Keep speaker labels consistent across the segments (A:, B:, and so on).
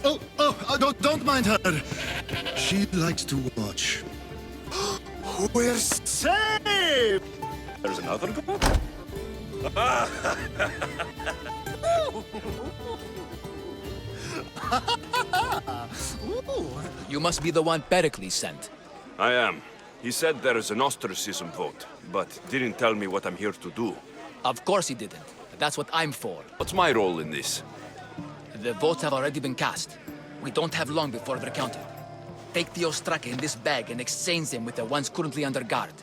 A: Don't mind her. She likes to watch. We're safe!
B: There's another girl?
C: You must be the one Perikles sent.
B: I am. He said there is an ostracism vote, but didn't tell me what I'm here to do.
C: Of course he didn't. That's what I'm for.
B: What's my role in this?
C: The votes have already been cast. We don't have long before they're counted. Take the ostraki in this bag and exchange them with the ones currently under guard.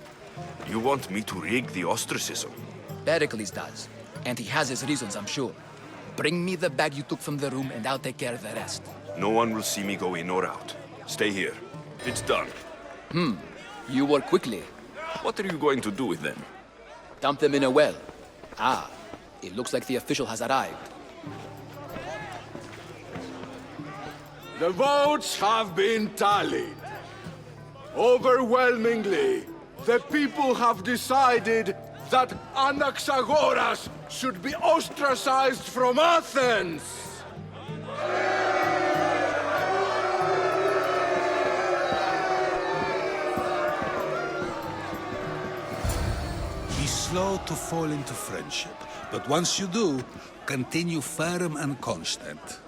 B: You want me to rig the ostracism?
C: Perikles does. And he has his reasons, I'm sure. Bring me the bag you took from the room and I'll take care of the rest.
B: No one will see me go in or out. Stay here. It's done.
C: You work quickly.
B: What are you going to do with them?
C: Dump them in a well. Ah, it looks like the official has arrived.
D: The votes have been tallied. Overwhelmingly, the people have decided that Anaxagoras should be ostracized from Athens!
E: Be slow to fall into friendship, but once you do, continue firm and constant.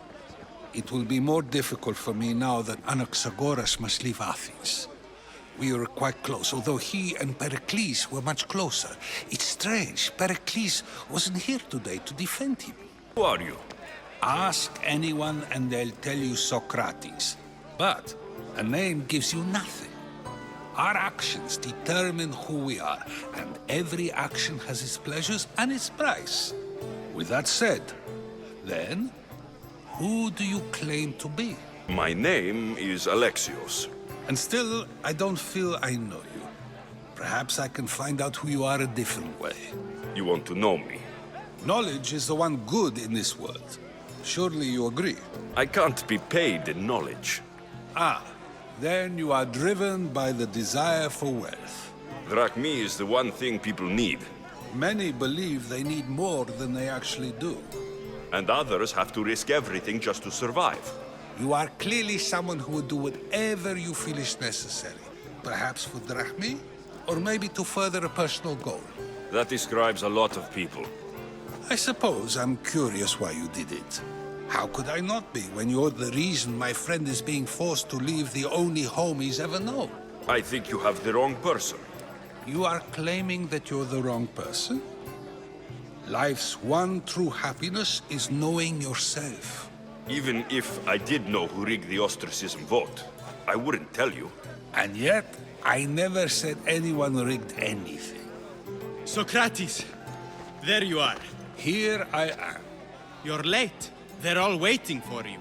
E: It will be more difficult for me now that Anaxagoras must leave Athens. We were quite close, although he and Perikles were much closer. It's strange, Perikles wasn't here today to defend him.
B: Who are you?
E: Ask anyone and they'll tell you Sokrates. But a name gives you nothing. Our actions determine who we are, and every action has its pleasures and its price. With that said, then, who do you claim to be?
B: My name is Alexios.
E: And still, I don't feel I know you. Perhaps I can find out who you are a different way.
B: You want to know me?
E: Knowledge is the one good in this world. Surely you agree?
B: I can't be paid in knowledge.
E: Ah, then you are driven by the desire for wealth.
B: 𝗔𝘀𝘀𝘀𝗀𝗀 is the one thing people need.
E: Many believe they need more than they actually do.
B: And others have to risk everything just to survive.
E: You are clearly someone who would do whatever you feel is necessary. Perhaps for 𝗔𝘀𝘀𝘀, or maybe to further a personal goal.
B: That describes a lot of people.
E: I suppose I'm curious why you did it. How could I not be when you're the reason my friend is being forced to leave the only home he's ever known?
B: I think you have the wrong person.
E: You are claiming that you're the wrong person? Life's one true happiness is knowing yourself.
B: Even if I did know who rigged the ostracism vote, I wouldn't tell you.
E: And yet, I never said anyone rigged anything.
F: Sokrates, there you are.
E: Here I am.
F: You're late. They're all waiting for you.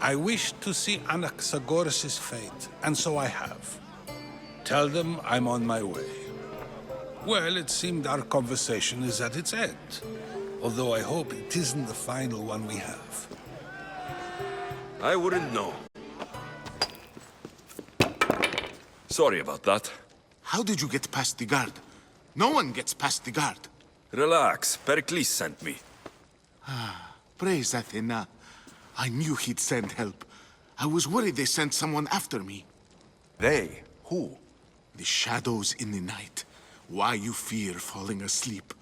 E: I wish to see Anaxagoras' fate, and so I have. Tell them I'm on my way. Well, it seemed our conversation is at its end. Although I hope it isn't the final one we have.
B: I wouldn't know. Sorry about that.
A: How did you get past the guard? No one gets past the guard.
B: Relax, Perikles sent me.
A: Praise Athena. I knew he'd send help. I was worried they sent someone after me.
B: They? Who?
A: The shadows in the night. Why you fear falling asleep.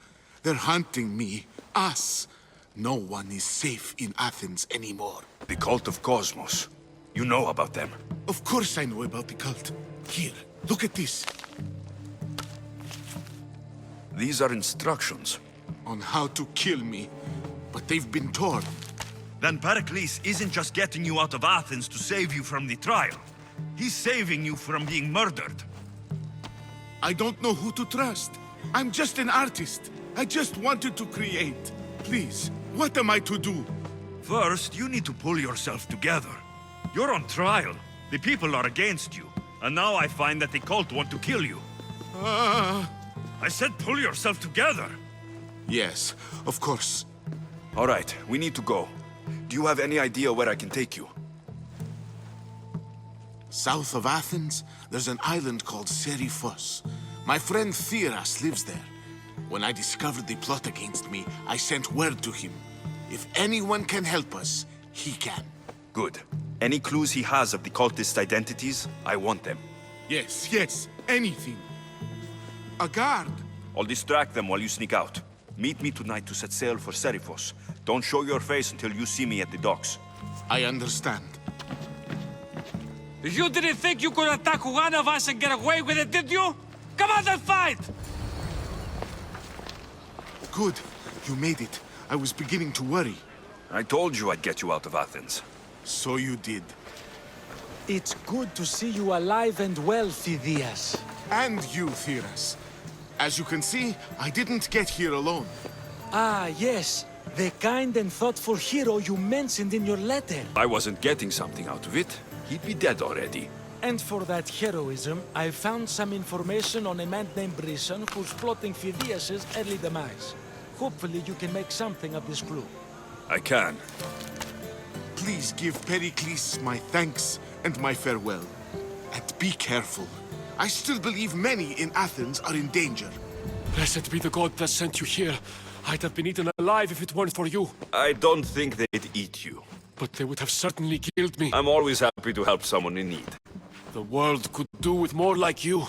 A: They're hunting me. Us. No one is safe in Athens anymore.
B: The cult of Cosmos. You know about them.
A: Of course I know about the cult. Here, look at this.
B: These are instructions.
A: On how to kill me. But they've been torn.
G: Then Perikles isn't just getting you out of Athens to save you from the trial. He's saving you from being murdered.
A: I don't know who to trust. I'm just an artist. I just wanted to create. Please, what am I to do?
G: First, you need to pull yourself together. You're on trial. The people are against you. And now I find that the cult want to kill you. I said pull yourself together.
A: Yes, of course.
B: All right, we need to go. Do you have any idea where I can take you?
A: South of Athens, there's an island called Seriphos. My friend Phidias lives there. When I discovered the plot against me, I sent word to him. If anyone can help us, he can.
B: Good. Any clues he has of the cultist identities, I want them.
A: Yes, yes, anything. A guard.
B: I'll distract them while you sneak out. Meet me tonight to set sail for Seriphos. Don't show your face until you see me at the docks.
A: I understand.
H: You didn't think you could attack one of us and get away with it, did you? Come on and fight!
A: Good. You made it. I was beginning to worry.
B: I told you I'd get you out of Athens.
A: So you did.
I: It's good to see you alive and well, Phidias.
A: And you, Theras. As you can see, I didn't get here alone.
I: Ah, yes. The kind and thoughtful hero you mentioned in your letter.
B: I wasn't getting something out of it. He'd be dead already.
I: And for that heroism, I found some information on a man named Brisson who's plotting Phidias' early demise. Hopefully you can make something of this clue.
B: I can.
A: Please give Perikles my thanks and my farewell. And be careful. I still believe many in Athens are in danger.
J: Blessed be the god that sent you here. I'd have been eaten alive if it weren't for you.
B: I don't think they'd eat you.
J: But they would have certainly killed me.
B: I'm always happy to help someone in need.
J: The world could do with more like you.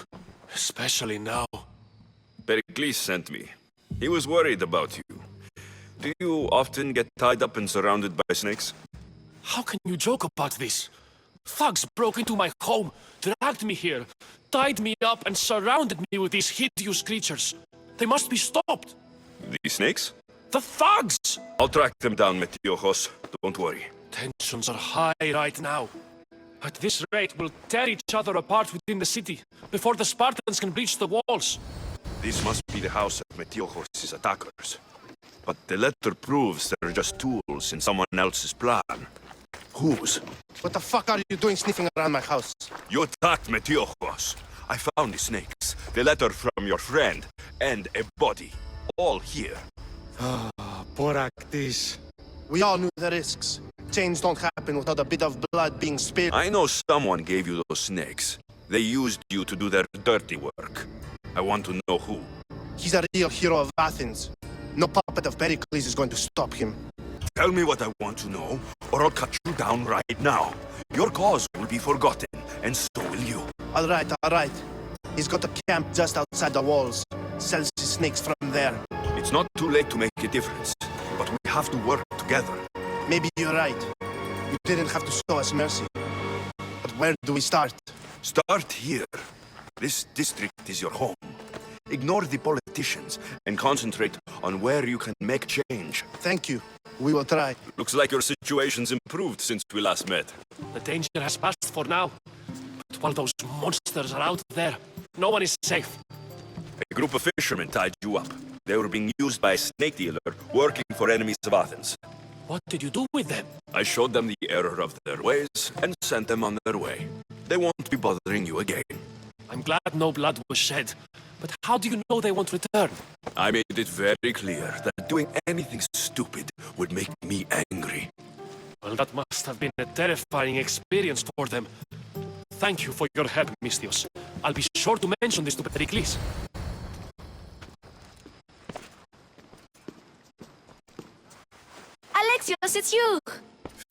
J: Especially now.
B: Perikles sent me. He was worried about you. Do you often get tied up and surrounded by snakes?
J: How can you joke about this? Thugs broke into my home, dragged me here, tied me up and surrounded me with these hideous creatures. They must be stopped.
B: The snakes?
J: The thugs!
B: I'll track them down, 𝗀𝘀𝘀𝘀𝘀. Don't worry.
J: Tensions are high right now. At this rate, we'll tear each other apart within the city, before the Spartans can breach the walls.
B: This must be the house of 𝗦𝘀𝘀𝘀𝘀's attackers. But the letter proves they're just tools in someone else's plan. Whose?
K: What the fuck are you doing sniffing around my house?
B: You attacked 𝗦𝘀𝘀𝘀𝘀𝘀. I found the snakes, the letter from your friend, and a body. All here.
K: Perikles. We all knew the risks. Change don't happen without a bit of blood being spilled.
B: I know someone gave you those snakes. They used you to do their dirty work. I want to know who.
K: He's a real hero of Athens. No puppet of Perikles is going to stop him.
B: Tell me what I want to know, or I'll cut you down right now. Your cause will be forgotten, and so will you.
K: All right. He's got a camp just outside the walls. Sells his snakes from there.
B: It's not too late to make a difference, but we have to work together.
K: Maybe you're right. You didn't have to show us mercy. But where do we start?
B: Start here. This district is your home. Ignore the politicians and concentrate on where you can make change.
K: Thank you. We will try.
B: Looks like your situation's improved since we last met.
J: The danger has passed for now. But while those monsters are out there, no one is safe.
B: A group of fishermen tied you up. They were being used by a snake dealer working for enemies of Athens.
J: What did you do with them?
B: I showed them the error of their ways and sent them on their way. They won't be bothering you again.
J: I'm glad no blood was shed. But how do you know they won't return?
B: I made it very clear that doing anything stupid would make me angry.
J: Well, that must have been a terrifying experience for them. Thank you for your help, Misthios. I'll be sure to mention this to Perikles.
L: Alexios, it's you!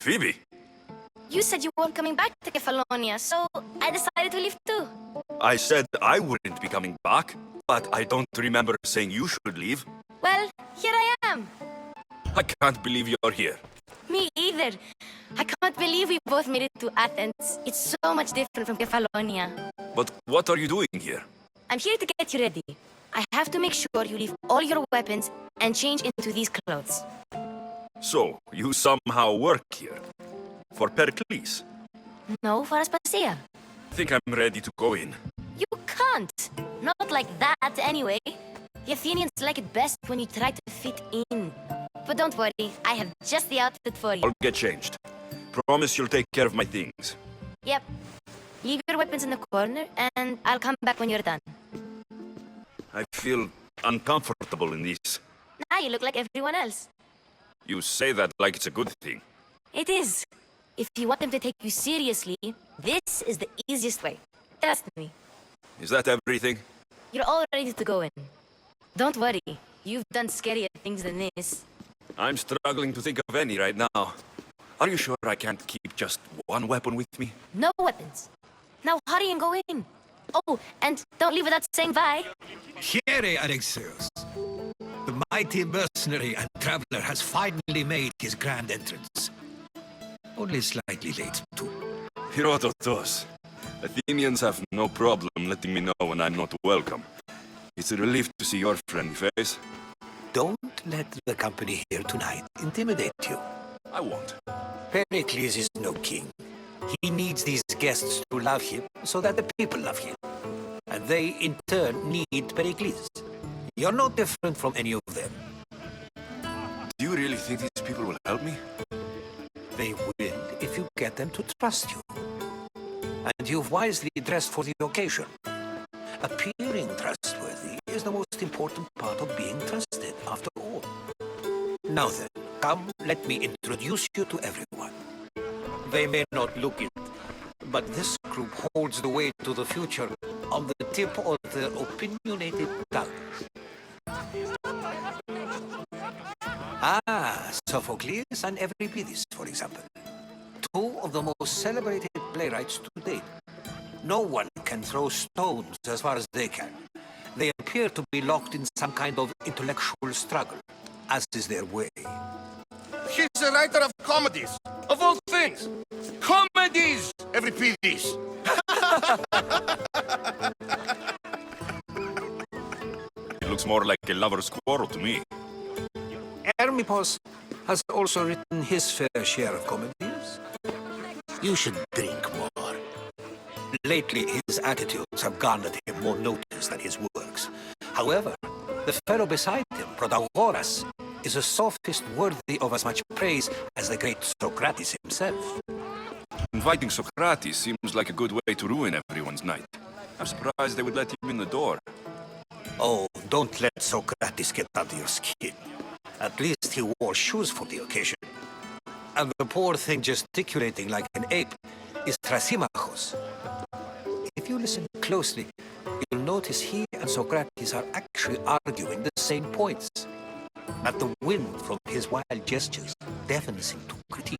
B: Phoibe!
L: You said you weren't coming back to Kefalonia, so I decided to leave too.
B: I said I wouldn't be coming back, but I don't remember saying you should leave.
L: Well, here I am.
B: I can't believe you're here.
L: Me either. I can't believe we both made it to Athens. It's so much different from Kefalonia.
B: But what are you doing here?
L: I'm here to get you ready. I have to make sure you leave all your weapons and change into these clothes.
B: So, you somehow work here? For Perikles?
L: No, for Aspasia.
B: I think I'm ready to go in.
L: You can't. Not like that, anyway. The Athenians like it best when you try to fit in. But don't worry, I have just the outfit for you.
B: I'll get changed. Promise you'll take care of my things.
L: Yep. Leave your weapons in the corner, and I'll come back when you're done.
B: I feel uncomfortable in these.
L: Now you look like everyone else.
B: You say that like it's a good thing.
L: It is. If you want them to take you seriously, this is the easiest way. Trust me.
B: Is that everything?
L: You're all ready to go in. Don't worry. You've done scarier things than this.
B: I'm struggling to think of any right now. Are you sure I can't keep just one weapon with me?
L: No weapons. Now hurry and go in. Oh, and don't leave without saying bye.
M: 𝗀𝘂𝗀𝗀𝗀𝗀 Alexios. The mighty mercenary and traveler has finally made his grand entrance. Only slightly late, too.
B: Herodotus. Athenians have no problem letting me know when I'm not welcome. It's a relief to see your friendly face.
M: Don't let the company here tonight intimidate you.
B: I won't.
M: Perikles is no king. He needs these guests to love him so that the people love him. And they, in turn, need Perikles. You're no different from any of them.
B: Do you really think these people will help me?
M: They will if you get them to trust you. And you've wisely dressed for the occasion. Appearing trustworthy is the most important part of being trusted, after all. Now then, come, let me introduce you to everyone. They may not look it, but this group holds the way to the future on the tip of their opinionated tongues. Sophocles and Euripides, for example. Two of the most celebrated playwrights to date. No one can throw stones as far as they can. They appear to be locked in some kind of intellectual struggle, as is their way.
K: He's a writer of comedies, of all things. Comedies, Euripides.
B: It looks more like a lover's quarrel to me.
M: Hermippos has also written his fair share of comedies.
K: You should drink more.
M: Lately, his attitudes have garnered him more notice than his works. However, the fellow beside him, Protagoras, is a sophist worthy of as much praise as the great Sokrates himself.
B: Inviting Sokrates seems like a good way to ruin everyone's night. I'm surprised they would let him in the door.
M: Oh, don't let Sokrates get under your skin. At least he wore shoes for the occasion. And the poor thing gesticulating like an ape is Thrasymachos. If you listen closely, you'll notice he and Sokrates are actually arguing the same points. But the wind from his wild gestures deafens him to critique.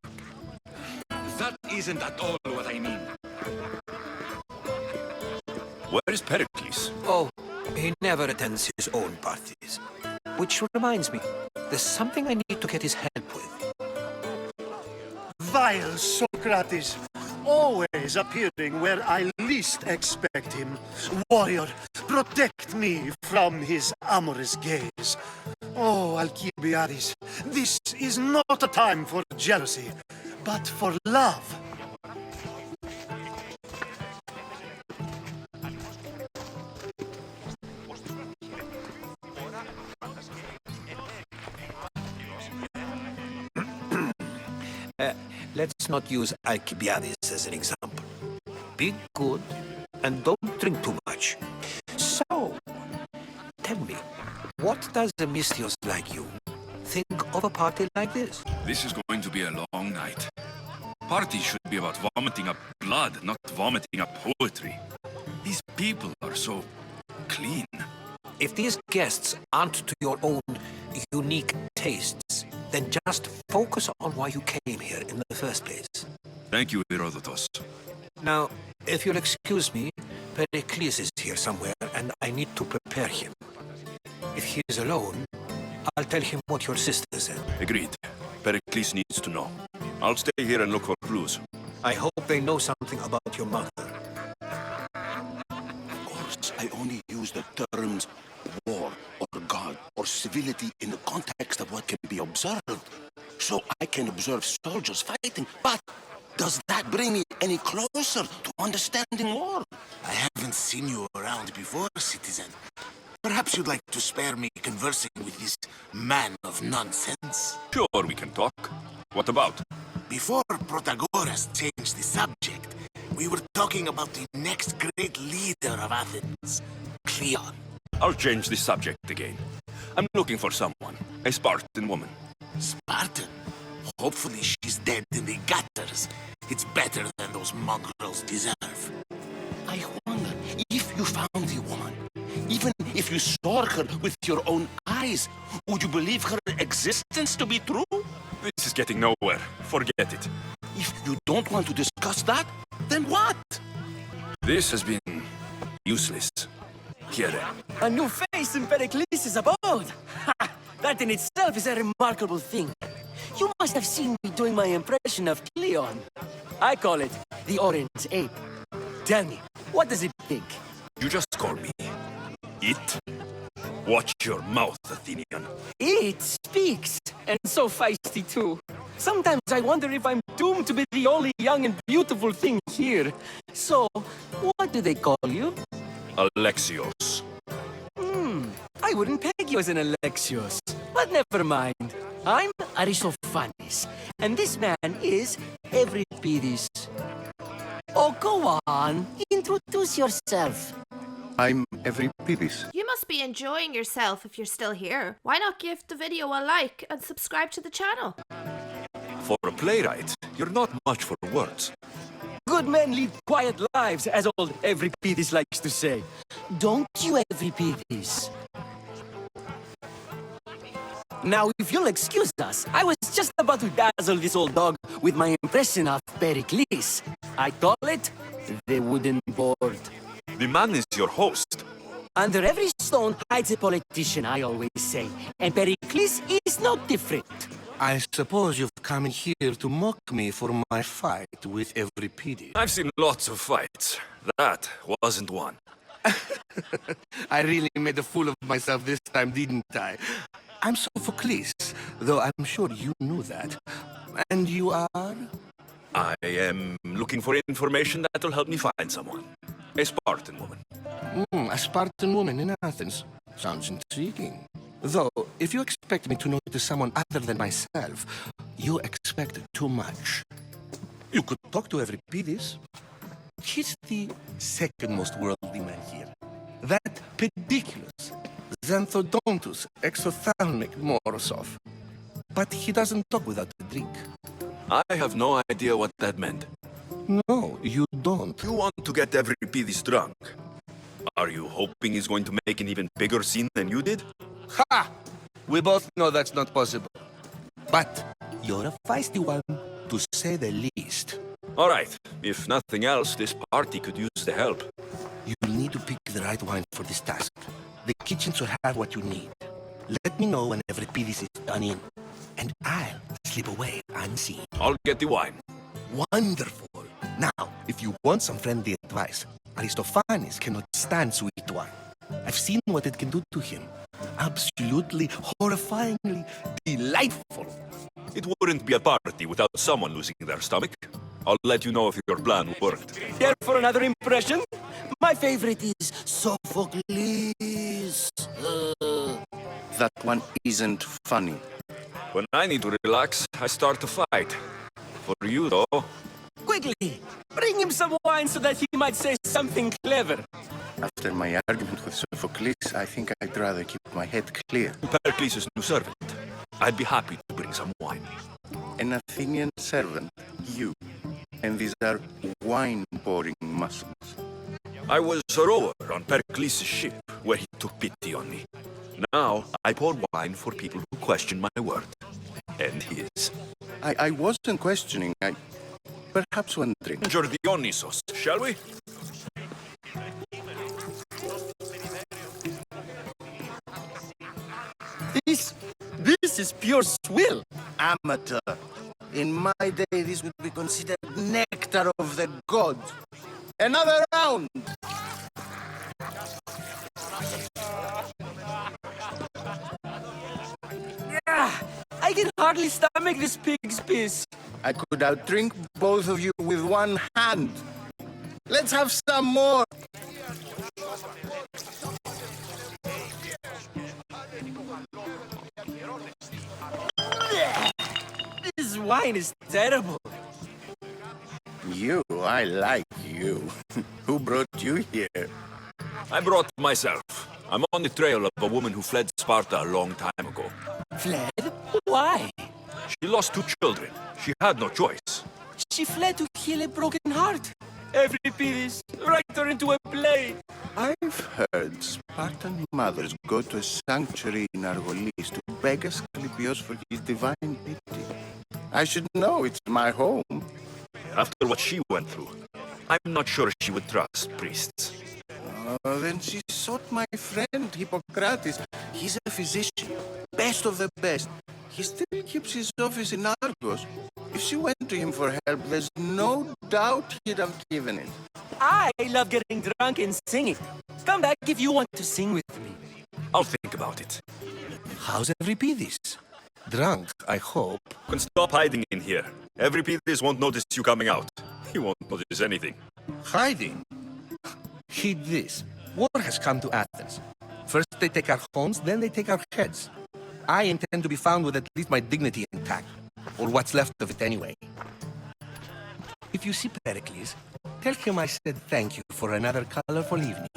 K: That isn't at all what I mean.
B: Where is Perikles?
M: Oh, he never attends his own parties. Which reminds me, there's something I need to get his help with.
N: Vile Socrates, always appearing where I least expect him. Warrior, protect me from his amorous gaze. Oh, Alkibiades, this is not a time for jealousy, but for love.
M: Let's not use Alkibiades as an example. Be good and don't drink too much. So, tell me, what does a Mystios like you think of a party like this?
B: This is going to be a long night. Parties should be about vomiting up blood, not vomiting up poetry. These people are so clean.
M: If these guests aren't to your own unique tastes, then just focus on why you came here in the first place.
B: Thank you, Herodotus.
M: Now, if you'll excuse me, Perikles is here somewhere, and I need to prepare him. If he is alone, I'll tell him what your sister said.
B: Agreed. Perikles needs to know. I'll stay here and look for clues.
M: I hope they know something about your mother.
K: Of course, I only use the terms war or god or civility in the context of what can be observed. So I can observe soldiers fighting, but does that bring me any closer to understanding war? I haven't seen you around before, citizen. Perhaps you'd like to spare me conversing with this man of nonsense?
B: Sure, we can talk. What about?
K: Before Protagoras changed the subject, we were talking about the next great leader of Athens, Cleon.
B: I'll change the subject again. I'm looking for someone, a Spartan woman.
K: Spartan? Hopefully she's dead in the gutters. It's better than those mongrels deserve. I wonder, if you found the woman, even if you saw her with your own eyes, would you believe her existence to be true?
B: This is getting nowhere. Forget it.
K: If you don't want to discuss that, then what?
B: This has been useless. Here.
O: A new face in Perikles' abode! Ha! That in itself is a remarkable thing. You must have seen me doing my impression of Cleon. I call it the Orange Ape. Tell me, what does it think?
B: You just call me it? Watch your mouth, Athenian.
O: It speaks, and so feisty too. Sometimes I wonder if I'm doomed to be the only young and beautiful thing here. So, what do they call you?
B: Alexios.
O: I wouldn't peg you as an Alexios, but never mind. I'm Aristophanes, and this man is Euripides. Oh, go on. Introduce yourself.
K: I'm Euripides.
P: You must be enjoying yourself if you're still here. Why not give the video a like and subscribe to the channel?
B: For a playwright, you're not much for words.
O: Good men lead quiet lives, as old Euripides likes to say. Don't you, Euripides? Now, if you'll excuse us, I was just about to dazzle this old dog with my impression of Perikles. I call it the wooden board.
B: The man is your host.
O: Under every stone hides a politician, I always say. And Perikles is no different.
K: I suppose you've come here to mock me for my fight with Euripides.
B: I've seen lots of fights. That wasn't one.
K: I really made a fool of myself this time, didn't I? I'm Sophocles, though I'm sure you knew that. And you are?
B: I am looking for information that will help me find someone. A Spartan woman.
K: A Spartan woman in Athens. Sounds intriguing. Though, if you expect me to notice someone other than myself, you expect too much. You could talk to Euripides. He's the second most worldly man here. That Perikles, Xanthodontus, exophthalmic Morosoph. But he doesn't talk without a drink.
B: I have no idea what that meant.
K: No, you don't.
B: You want to get Euripides drunk. Are you hoping he's going to make an even bigger scene than you did?
K: Ha! We both know that's not possible. But you're a feisty one, to say the least.
B: All right. If nothing else, this party could use the help.
K: You'll need to pick the right wine for this task. The kitchen should have what you need. Let me know when Euripides is done in, and I'll slip away unseen.
B: I'll get the wine.
K: Wonderful. Now, if you want some friendly advice, Aristophanes cannot stand sweet wine. I've seen what it can do to him. Absolutely, horrifyingly delightful.
B: It wouldn't be a party without someone losing their stomach. I'll let you know if your plan worked.
O: Here for another impression? My favorite is Sophocles.
K: That one isn't funny.
B: When I need to relax, I start to fight. For you, though...
O: Quickly! Bring him some wine so that he might say something clever.
K: After my argument with Sophocles, I think I'd rather keep my head clear.
B: Perikles' new servant. I'd be happy to bring some wine.
K: An Athenian servant, you. And these are wine-pouring muscles.
B: I was a rower on Perikles' ship, where he took pity on me. Now, I pour wine for people who question my word. And his.
K: I wasn't questioning, perhaps wondering.
B: Dionysos, shall we?
O: This is pure swill.
K: Amateur. In my day, this would be considered nectar of the gods. Another round!
O: I can hardly stomach this pig's piss.
K: I could outdrink both of you with one hand. Let's have some more!
O: This wine is terrible.
K: You, I like you. Who brought you here?
B: I brought myself. I'm on the trail of a woman who fled Sparta a long time ago.
O: Fled? Why?
B: She lost 2 children. She had no choice.
O: She fled to heal a broken heart. Euripides, write her into a play.
K: I've heard Spartan mothers go to a sanctuary in Argolis to beg Asclepios for his divine pity. I should know, it's my home.
G: After what she went through, I'm not sure she would trust priests.
K: Then she sought my friend Hippocrates. He's a physician, best of the best. He still keeps his office in Argos. If she went to him for help, there's no doubt he'd have given it.
O: I love getting drunk and singing. Come back if you want to sing with me.
G: I'll think about it.
K: How's Euripides? Drunk, I hope.
G: You can stop hiding in here. Euripides won't notice you coming out. He won't notice anything.
K: Hiding? Heed this. War has come to Athens. First they take our homes, then they take our heads. I intend to be found with at least my dignity intact. Or what's left of it anyway. If you see Perikles, tell him I said thank you for another colorful evening.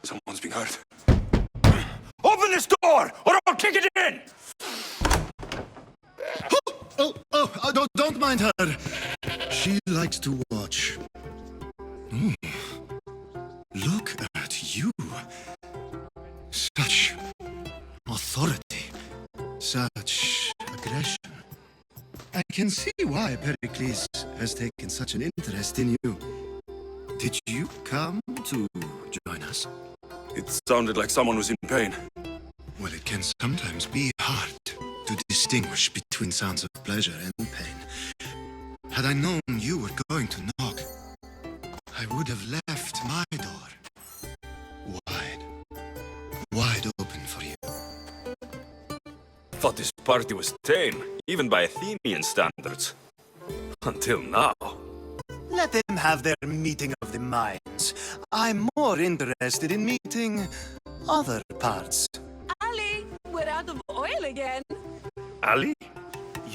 G: Someone's being hurt. Open this door, or I'll kick it in!
Q: Don't mind her. She likes to watch. Look at you. Such authority. Such aggression. I can see why Perikles has taken such an interest in you. Did you come to join us?
G: It sounded like someone was in pain.
Q: Well, it can sometimes be hard to distinguish between sounds of pleasure and pain. Had I known you were going to knock, I would have left my door wide open for you.
G: Thought this party was tame, even by Athenian standards. Until now.
N: Let them have their meeting of the minds. I'm more interested in meeting other parts.
R: Ali, we're out of oil again.
G: Ali?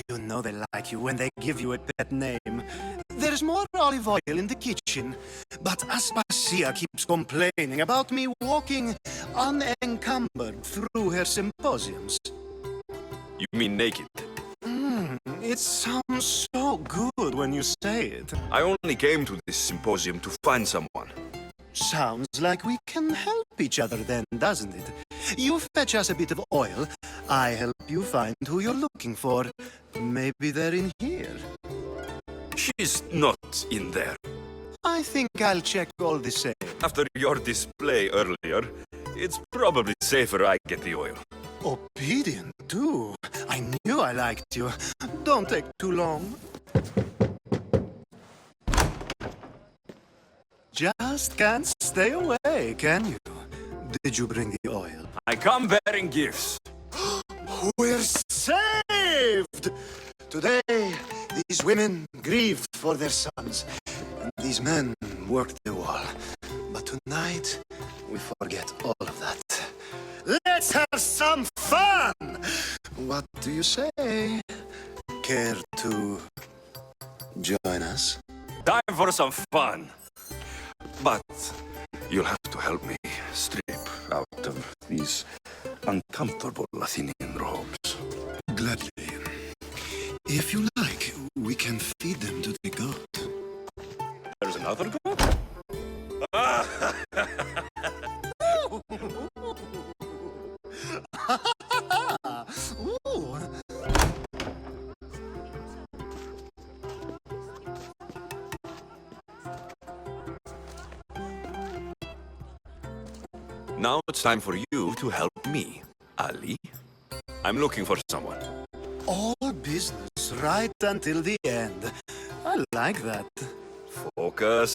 N: You know they like you when they give you a pet name. There's more olive oil in the kitchen, but Aspasia keeps complaining about me walking unencumbered through her symposiums.
G: You mean naked?
N: It sounds so good when you say it.
G: I only came to this symposium to find someone.
N: Sounds like we can help each other then, doesn't it? You fetch us a bit of oil, I help you find who you're looking for. Maybe they're in here.
G: She's not in there.
N: I think I'll check all the same.
G: After your display earlier, it's probably safer I get the oil.
N: Obedient, too. I knew I liked you. Don't take too long. Just can't stay away, can you? Did you bring the oil?
G: I come bearing gifts.
N: We're saved! Today, these women grieved for their sons, and these men worked the wall. But tonight, we forget all of that. Let's have some fun! What do you say? Care to join us?
G: Time for some fun. But you'll have to help me strip out of these uncomfortable Athenian robes.
Q: Gladly. If you like, we can feed them to the goat.
G: There's another goat? Now it's time for you to help me, Ali. I'm looking for someone.
N: All business right until the end. I like that.
G: Focus.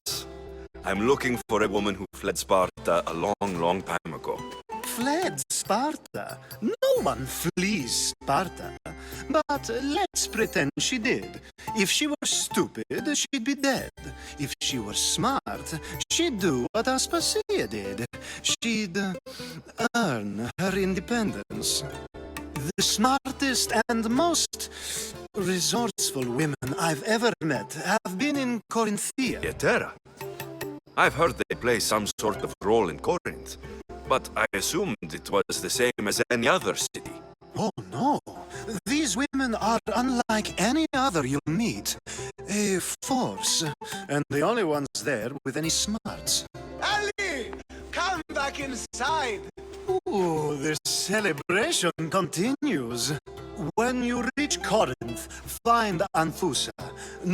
G: I'm looking for a woman who fled Sparta a long, long time ago.
N: Fled Sparta? No one flees Sparta. But let's pretend she did. If she were stupid, she'd be dead. If she were smart, she'd do what Aspasia did. She'd earn her independence. The smartest and most resourceful women I've ever met have been in Corinthia.
G: Etera. I've heard they play some sort of role in Corinth, but I assumed it was the same as any other city.
N: Oh, no. These women are unlike any other you'll meet. A force, and the only ones there with any smarts. Ali! Come back inside! Ooh, the celebration continues. When you reach Corinth, find 𝗪𝗀.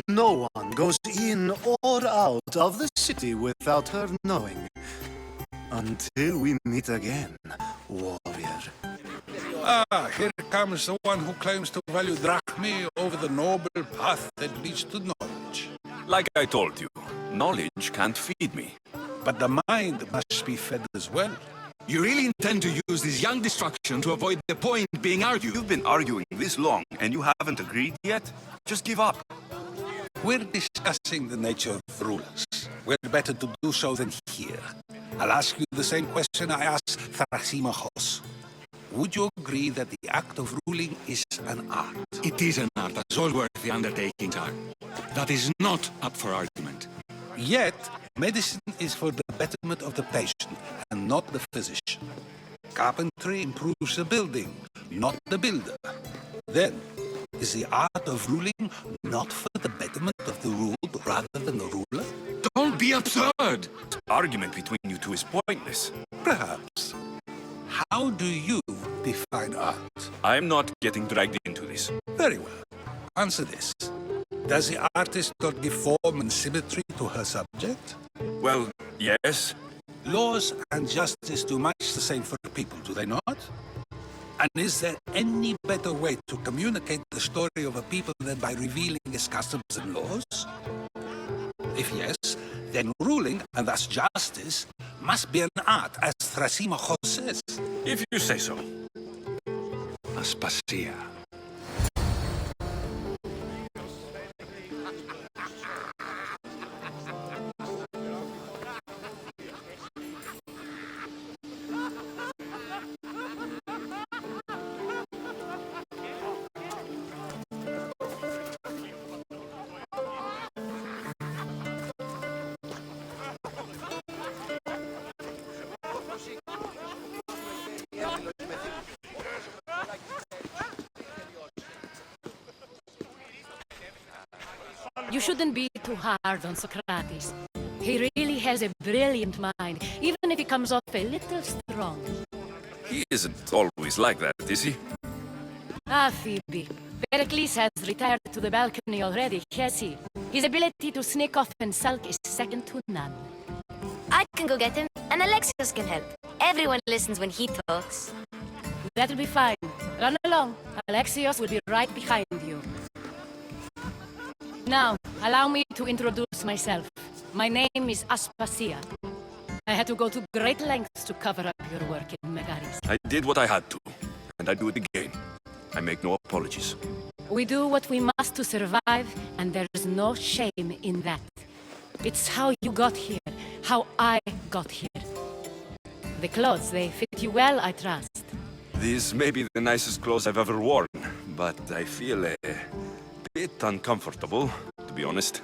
N: No one goes in or out of the city without her knowing. Until we meet again, warrior.
E: Ah, here comes the one who claims to value drachmae over the noble path that leads to knowledge.
B: Like I told you, knowledge can't feed me.
E: But the mind must be fed as well.
B: You really intend to use this young destruction to avoid the point being argued? You've been arguing this long, and you haven't agreed yet? Just give up.
E: We're discussing the nature of rulers. We're better to do so than here. I'll ask you the same question I asked 𝗓𝗪𝗀𝗀𝗀𝗀. Would you agree that the act of ruling is an art?
B: It is an art, as all worthy undertakings are. That is not up for argument.
E: Yet, medicine is for the betterment of the patient, and not the physician. Carpentry improves the building, not the builder. Then, is the art of ruling not for the betterment of the ruled rather than the ruler?
B: Don't be absurd! The argument between you two is pointless.
E: Perhaps. How do you define art?
B: I'm not getting dragged into this.
E: Very well. Answer this. Does the artist not give form and symmetry to her subject?
B: Well, yes.
E: Laws and justice do much the same for people, do they not? And is there any better way to communicate the story of a people than by revealing its customs and laws? If yes, then ruling, and thus justice, must be an art, as 𝗓𝗪𝗀𝗀𝗀 says.
B: If you say so.
E: Aspasia.
S: You shouldn't be too hard on Sokrates. He really has a brilliant mind, even if he comes off a little strong.
B: He isn't always like that, is he?
S: Ah, Phoibe. Perikles has retired to the balcony already, has he? His ability to sneak off and sulk is second to none.
L: I can go get him, and Alexios can help. Everyone listens when he talks.
S: That'll be fine. Run along. Alexios will be right behind you. Now, allow me to introduce myself. My name is Aspasia. I had to go to great lengths to cover up your work in Megaris.
B: I did what I had to, and I do it again. I make no apologies.
S: We do what we must to survive, and there's no shame in that. It's how you got here, how I got here. The clothes, they fit you well, I trust.
B: These may be the nicest clothes I've ever worn, but I feel a bit uncomfortable, to be honest.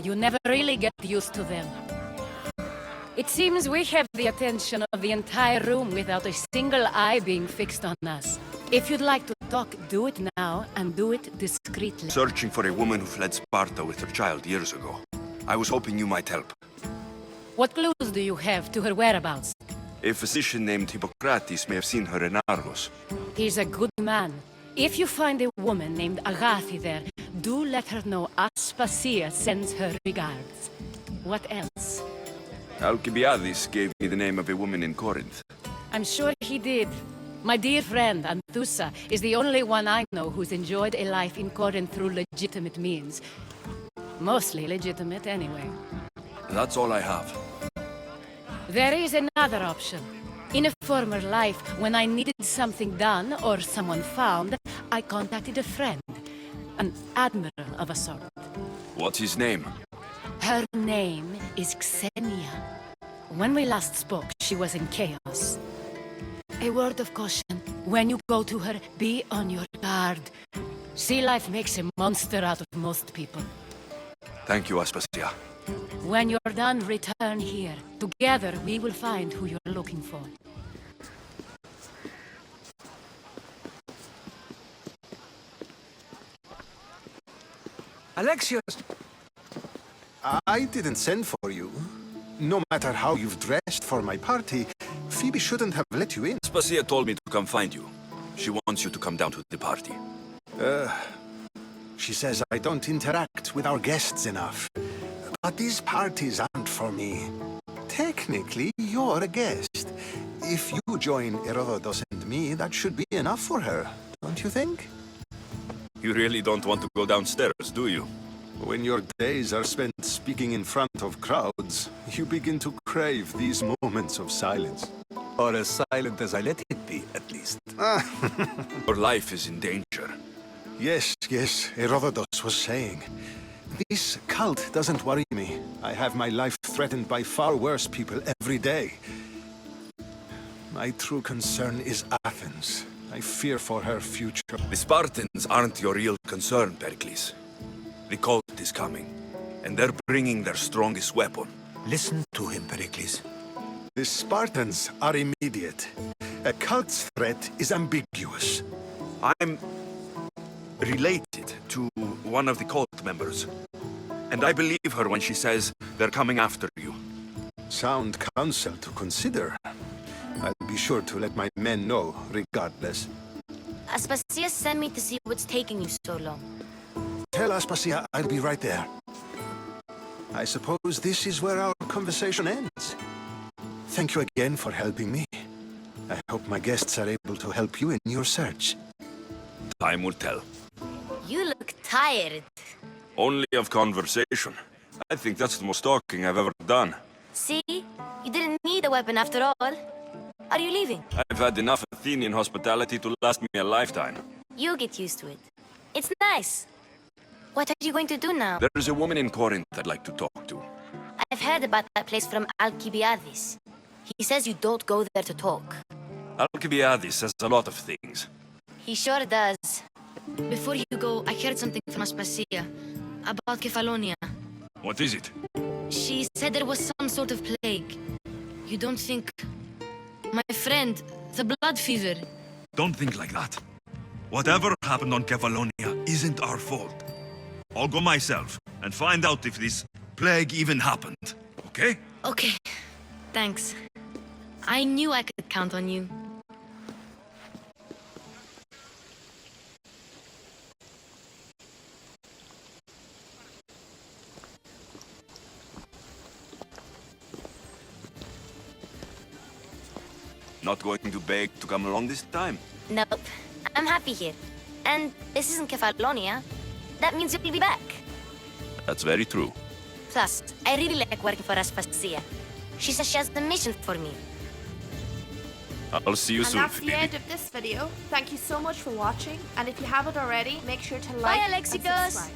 S: You never really get used to them. It seems we have the attention of the entire room without a single eye being fixed on us. If you'd like to talk, do it now, and do it discreetly.
B: Searching for a woman who fled Sparta with her child years ago. I was hoping you might help.
S: What clues do you have to her whereabouts?
B: A physician named Hippocrates may have seen her in Argos.
S: He's a good man. If you find a woman named Agathi there, do let her know Aspasia sends her regards. What else?
B: Alkibiades gave me the name of a woman in Corinth.
S: I'm sure he did. My dear friend, 𝗪𝗀, is the only one I know who's enjoyed a life in Corinth through legitimate means. Mostly legitimate, anyway.
B: That's all I have.
S: There is another option. In a former life, when I needed something done or someone found, I contacted a friend. An admiral of a sort.
B: What's his name?
S: Her name is Xenia. When we last spoke, she was in chaos. A word of caution. When you go to her, be on your guard. Sea life makes a monster out of most people.
B: Thank you, Aspasia.
S: When you're done, return here. Together, we will find who you're looking for.
N: Alexios! I didn't send for you.
T: No matter how you've dressed for my party, Phoebe shouldn't have let you in.
B: Aspasia told me to come find you. She wants you to come down to the party.
T: She says I don't interact with our guests enough. But these parties aren't for me. Technically, you're a guest. If you join Herodotus and me, that should be enough for her, don't you think?
B: You really don't want to go downstairs, do you?
T: When your days are spent speaking in front of crowds, you begin to crave these moments of silence.
M: Or as silent as I let it be, at least.
B: Your life is in danger.
T: Yes, Herodotus was saying. This cult doesn't worry me. I have my life threatened by far worse people every day. My true concern is Athens. I fear for her future.
B: The Spartans aren't your real concern, Perikles. The cult is coming, and they're bringing their strongest weapon.
M: Listen to him, Perikles.
T: The Spartans are immediate. A cult's threat is ambiguous.
B: I'm related to one of the cult members, and I believe her when she says they're coming after you.
T: Sound counsel to consider. I'll be sure to let my men know, regardless.
L: Aspasia sent me to see what's taking you so long.
T: Tell Aspasia I'll be right there. I suppose this is where our conversation ends. Thank you again for helping me. I hope my guests are able to help you in your search.
B: Time will tell.
L: You look tired.
B: Only of conversation. I think that's the most talking I've ever done.
L: See? You didn't need a weapon after all. Are you leaving?
B: I've had enough Athenian hospitality to last me a lifetime.
L: You'll get used to it. It's nice. What are you going to do now?
B: There's a woman in Corinth I'd like to talk to.
L: I've heard about that place from Alkibiades. He says you don't go there to talk.
B: Alkibiades says a lot of things.
L: He sure does.
U: Before you go, I heard something from Aspasia about Kephallonia.
B: What is it?
U: She said there was some sort of plague. You don't think... My friend, the blood fever.
G: Don't think like that. Whatever happened on Kephallonia isn't our fault. I'll go myself and find out if this plague even happened, okay?
U: Okay, thanks. I knew I could count on you.
B: Not going to beg to come along this time?
L: Nope. I'm happy here. And this isn't Kephallonia. That means you'll be back.
B: That's very true.
L: Plus, I really like working for Aspasia. She says she has a mission for me.
B: I'll see you soon,
P: And that's the end of this video. Thank you so much for watching. And if you haven't already, make sure to like and
L: Alexios.
P: subscribe.